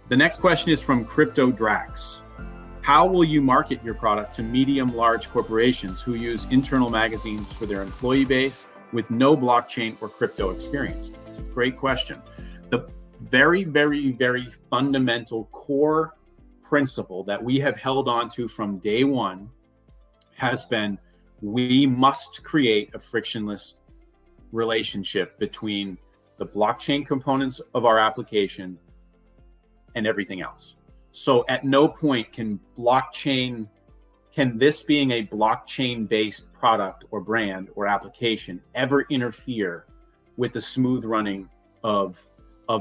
The next question is from Crypto Drax. How will you market your product to medium large corporations who use internal magazines for their employee base with no blockchain or crypto experience? It's a great question. The very, very, very fundamental core principle that we have held on to from day one has been, we must create a frictionless relationship between the blockchain components of our application and everything else. So at no point can this being a blockchain-based product or brand or application ever interfere with the smooth running of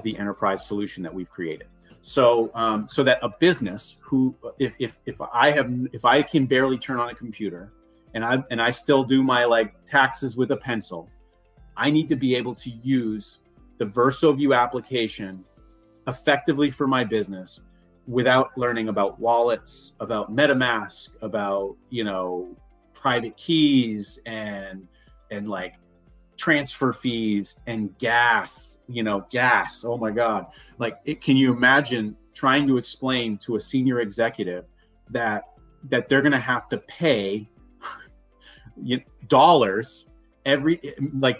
the enterprise solution that we've created. So so that a business who, if I can barely turn on a computer and I still do my taxes with a pencil, I need to be able to use the VersoView application effectively for my business without learning about wallets, about MetaMask, about, private keys and like transfer fees and gas. Oh my God. Can you imagine trying to explain to a senior executive that they're going to have to pay dollars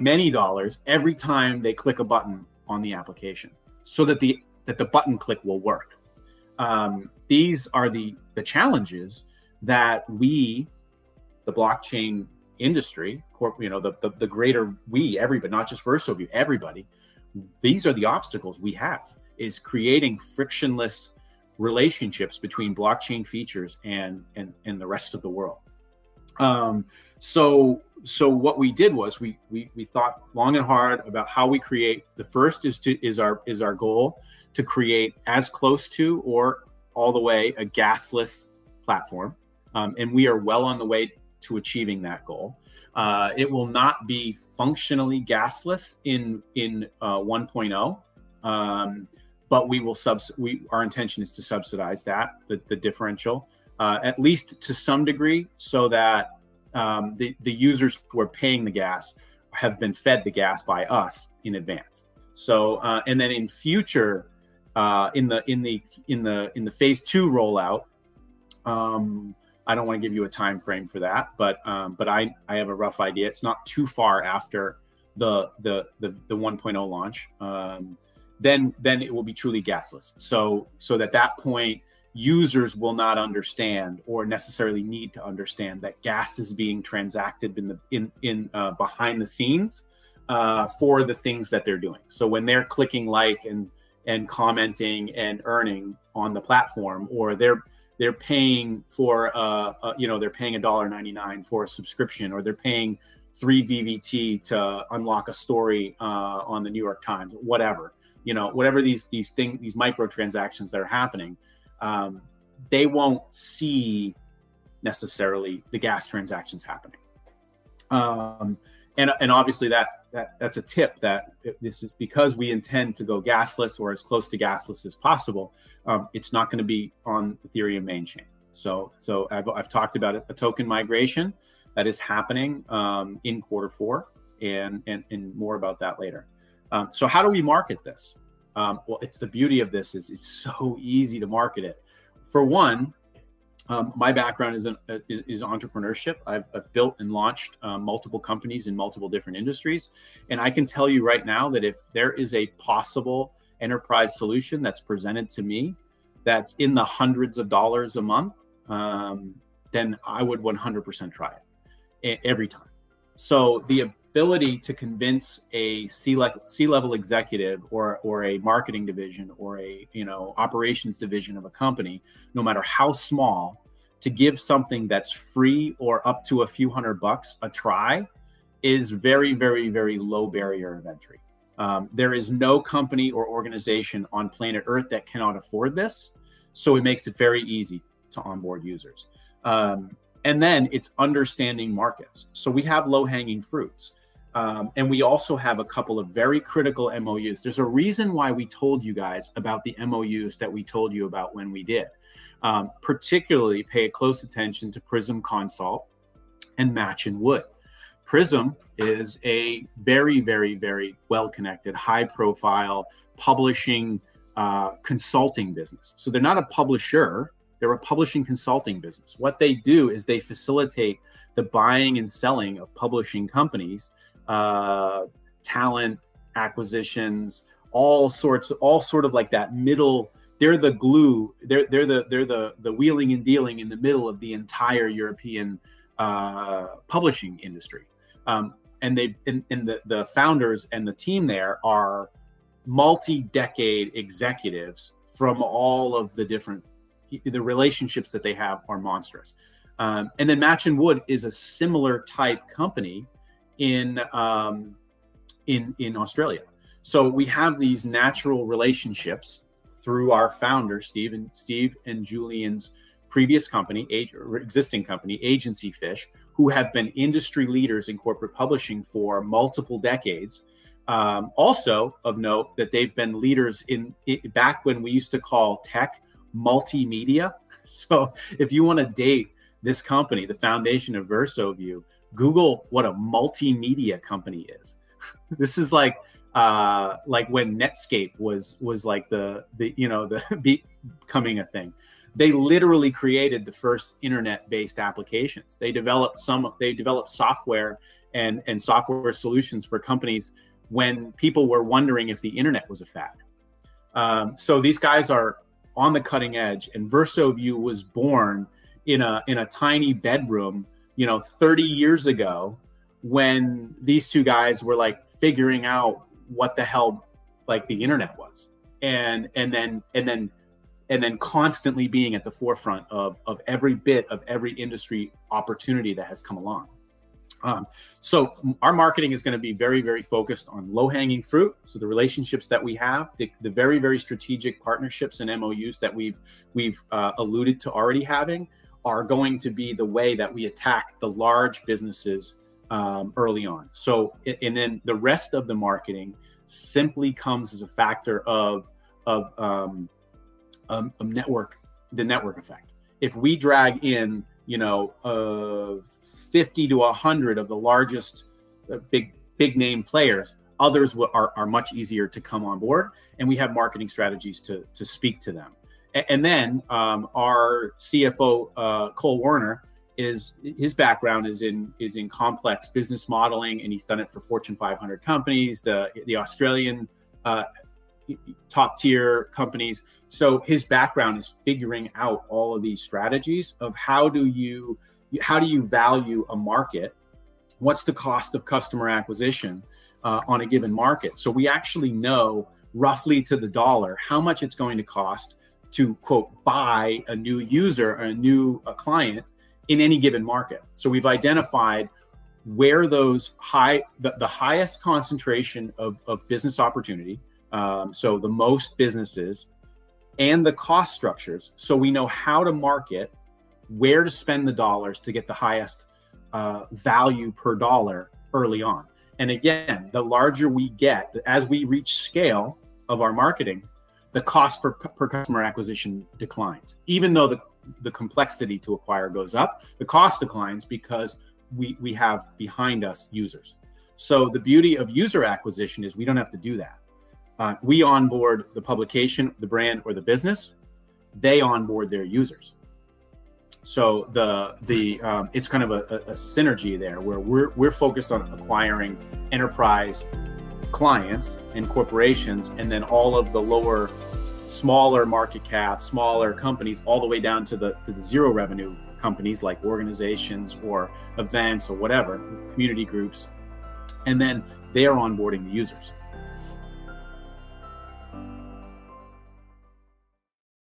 many dollars every time they click a button on the application so that the button click will work? These are the challenges that we, the blockchain industry, the greater we, everybody, not just VersoView, everybody, these are the obstacles we have, is creating frictionless relationships between blockchain features and the rest of the world. So what we did was we thought long and hard about how we create. The first is our goal to create as close to or all the way a gasless platform, and we are well on the way to achieving that goal. It will not be functionally gasless in 1.0, but we will our intention is to subsidize that, the differential, at least to some degree, so that the users who are paying the gas have been fed the gas by us in advance. So and then in future, in the phase 2 rollout, I don't want to give you a time frame for that, but I have a rough idea. It's not too far after the 1.0 launch. Then it will be truly gasless. So at that point, users will not understand or necessarily need to understand that gas is being transacted behind the scenes for the things that they're doing. So when they're clicking and commenting and earning on the platform, or they're paying for they're paying $1.99 for a subscription, or they're paying 3 VVT to unlock a story on the New York Times, whatever these microtransactions that are happening, they won't see necessarily the gas transactions happening. And obviously that's a tip, that this is because we intend to go gasless or as close to gasless as possible. It's not going to be on Ethereum main chain. So I've talked about a token migration that is happening in Q4, and more about that later. So how do we market this? Well, it's the beauty of this is it's so easy to market it. For one, my background is entrepreneurship. I've built and launched multiple companies in multiple different industries. And I can tell you right now that if there is a possible enterprise solution that's presented to me that's in the hundreds of dollars a month, then I would 100% try it every time. So the ability to convince a C-level executive or a marketing division or a operations division of a company, no matter how small, to give something that's free or up to a few $100 a try is very, very, very low barrier of entry. There is no company or organization on planet Earth that cannot afford this. So it makes it very easy to onboard users. And then it's understanding markets. So we have low-hanging fruits. And we also have a couple of very critical MOUs. There's a reason why we told you guys about the MOUs that we told you about when we did. Particularly pay close attention to Prism Consult and Match and Wood. Prism is a very, very, very well-connected, high-profile publishing consulting business. So they're not a publisher, they're a publishing consulting business. What they do is they facilitate the buying and selling of publishing companies, talent acquisitions, all sort of like that middle. They're the glue. They're the wheeling and dealing in the middle of the entire European publishing industry. And the founders and the team there are multi-decade executives from all of the relationships that they have are monstrous. And then Match and Wood is a similar type company in Australia. So we have these natural relationships through our founder, Steve and Julian's previous company, existing company, Agency Fish, who have been industry leaders in corporate publishing for multiple decades. Also of note that they've been leaders back when we used to call tech multimedia. So if you want to date this company, the foundation of VersoView, Google what a multimedia company is. This is like when Netscape was like the becoming a thing. They literally created the first internet-based applications. They developed software and software solutions for companies when people were wondering if the internet was a fad. So these guys are on the cutting edge, and VersoView was born in a tiny bedroom, 30 years ago, when these two guys were like figuring out what the hell like the internet was, and then constantly being at the forefront of every bit of every industry opportunity that has come along. So our marketing is going to be very, very focused on low-hanging fruit. So the relationships that we have, the very, very strategic partnerships and MOUs that we've alluded to already having, are going to be the way that we attack the large businesses early on. So, and then the rest of the marketing simply comes as a factor of network, the network effect. If we drag in, 50 to 100 of the largest big name players, others are much easier to come on board, and we have marketing strategies to speak to them. And then our CFO Cole Warner, his background is in complex business modeling, and he's done it for Fortune 500 companies, the Australian top tier companies. So his background is figuring out all of these strategies of how do you value a market, what's the cost of customer acquisition on a given market. So we actually know roughly to the dollar how much it's going to cost to, quote, buy a new user or a client in any given market. So we've identified where those the highest concentration of business opportunity, so the most businesses, and the cost structures. So we know how to market, where to spend the dollars to get the highest value per dollar early on. And again, the larger we get, as we reach scale of our marketing, the cost per customer acquisition declines. Even though the complexity to acquire goes up, the cost declines because we have behind us users. So the beauty of user acquisition is we don't have to do that. We onboard the publication, the brand, or the business. They onboard their users. So it's kind of a synergy there where we're focused on acquiring enterprise clients and corporations, and then all of the smaller market cap, smaller companies, all the way down to the zero revenue companies like organizations or events or whatever, community groups, and then they are onboarding the users.